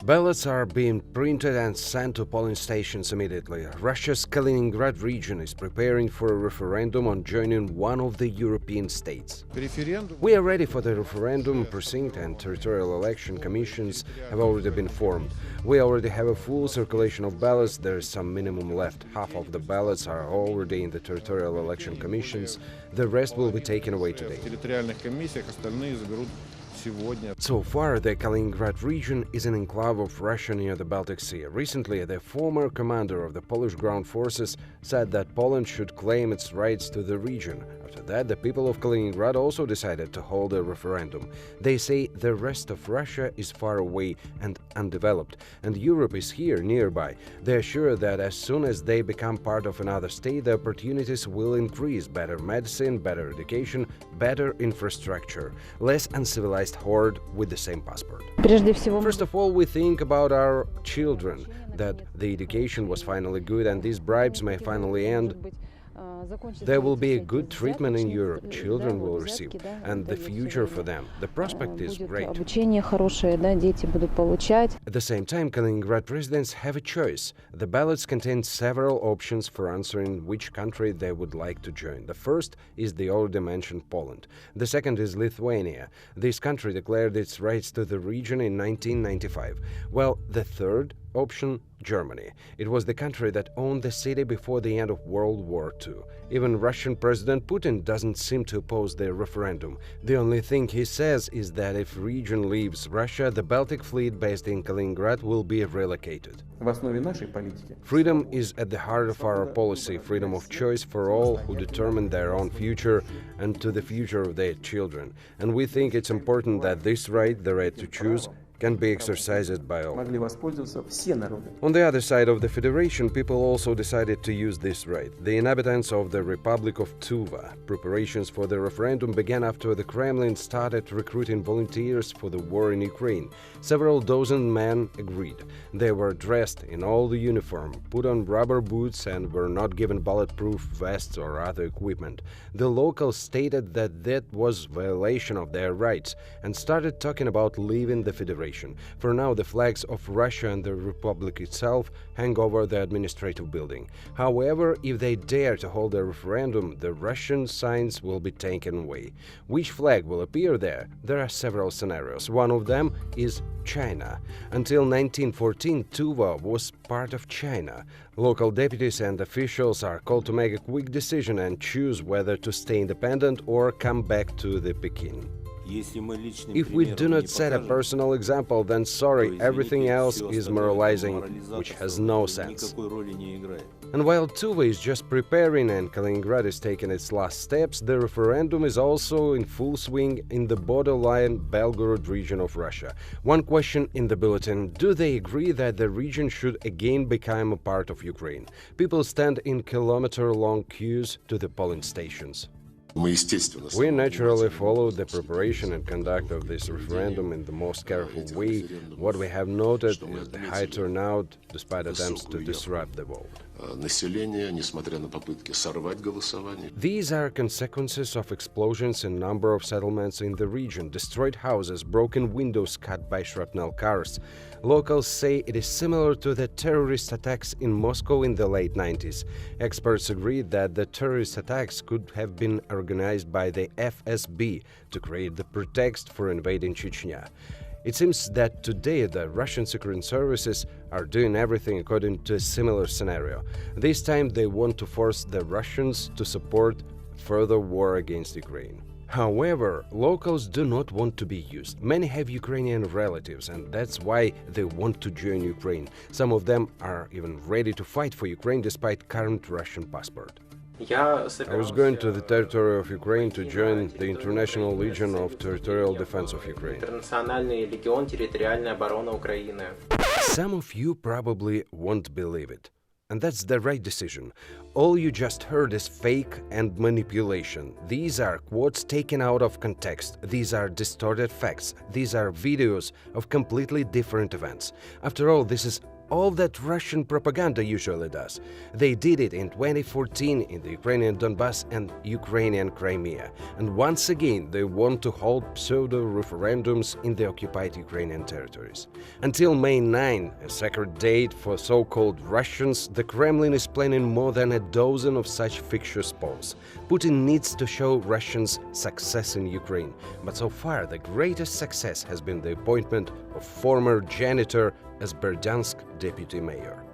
Ballots are being printed and sent to polling stations immediately. Russia's Kaliningrad region is preparing for a referendum on joining one of the European states. We are ready for the referendum. Precinct and territorial election commissions have already been formed. We already have a full circulation of ballots. There is some minimum left. Half of the ballots are already in the territorial election commissions. The rest will be taken away today. So far, the Kaliningrad region is an enclave of Russia near the Baltic Sea. Recently, the former commander of the Polish ground forces said that Poland should claim its rights to the region. After that, the people of Kaliningrad also decided to hold a referendum. They say the rest of Russia is far away and undeveloped, and Europe is here nearby. They are sure that as soon as they become part of another state, the opportunities will increase: better medicine, better education, better infrastructure, less uncivilized horde with the same passport. First of all, we think about our children, that the education was finally good and these bribes may finally end. There will be a good treatment in Europe, children will receive, and the future for them. The prospect is great. At the same time, Kaliningrad residents have a choice. The ballots contain several options for answering which country they would like to join. The first is the already mentioned Poland. The second is Lithuania. This country declared its rights to the region in 1995. Well, the third option, Germany. It was the country that owned the city before the end of World War II. Even Russian President Putin doesn't seem to oppose the referendum. The only thing he says is that if region leaves Russia, the Baltic fleet based in Kaliningrad will be relocated. Freedom is at the heart of our policy, freedom of choice for all who determine their own future and to the future of their children. And we think it's important that this right, the right to choose, can be exercised by all. On the other side of the federation, people also decided to use this right. The inhabitants of the Republic of Tuva. Preparations for the referendum began after the Kremlin started recruiting volunteers for the war in Ukraine. Several dozen men agreed. They were dressed in all the uniform, put on rubber boots, and were not given bulletproof vests or other equipment. The locals stated that that was violation of their rights and started talking about leaving the federation. For now, the flags of Russia and the Republic itself hang over the administrative building. However, if they dare to hold a referendum, the Russian signs will be taken away. Which flag will appear there? There are several scenarios. One of them is China. Until 1914, Tuva was part of China. Local deputies and officials are called to make a quick decision and choose whether to stay independent or come back to the Peking. If we do not set a personal example, then sorry, everything else is moralizing, which has no sense. And while Tuva is just preparing and Kaliningrad is taking its last steps, the referendum is also in full swing in the borderline Belgorod region of Russia. One question in the bulletin: do they agree that the region should again become a part of Ukraine? People stand in kilometer-long queues to the polling stations. We naturally followed the preparation and conduct of this referendum in the most careful way. What we have noted is the high turnout, despite attempts to disrupt the vote. These are consequences of explosions in a number of settlements in the region, destroyed houses, broken windows cut by shrapnel cars. Locals say it is similar to the terrorist attacks in Moscow in the late 90s. Experts agree that the terrorist attacks could have been organized by the FSB to create the pretext for invading Chechnya. It seems that today the Russian security services are doing everything according to a similar scenario. This time they want to force the Russians to support further war against Ukraine. However, locals do not want to be used. Many have Ukrainian relatives, and that's why they want to join Ukraine. Some of them are even ready to fight for Ukraine despite current Russian passport. I was going to the territory of Ukraine to join the International Legion of Territorial Defense of Ukraine. Some of you probably won't believe it. And that's the right decision. All you just heard is fake and manipulation. These are quotes taken out of context. These are distorted facts. These are videos of completely different events. After all, this is all that Russian propaganda usually does. They did it in 2014 in the Ukrainian Donbass and Ukrainian Crimea. And once again, they want to hold pseudo-referendums in the occupied Ukrainian territories. Until May 9, a sacred date for so-called Russians, the Kremlin is planning more than a dozen of such fictitious polls. Putin needs to show Russians success in Ukraine, but so far the greatest success has been the appointment of former janitor as Berdyansk deputy mayor.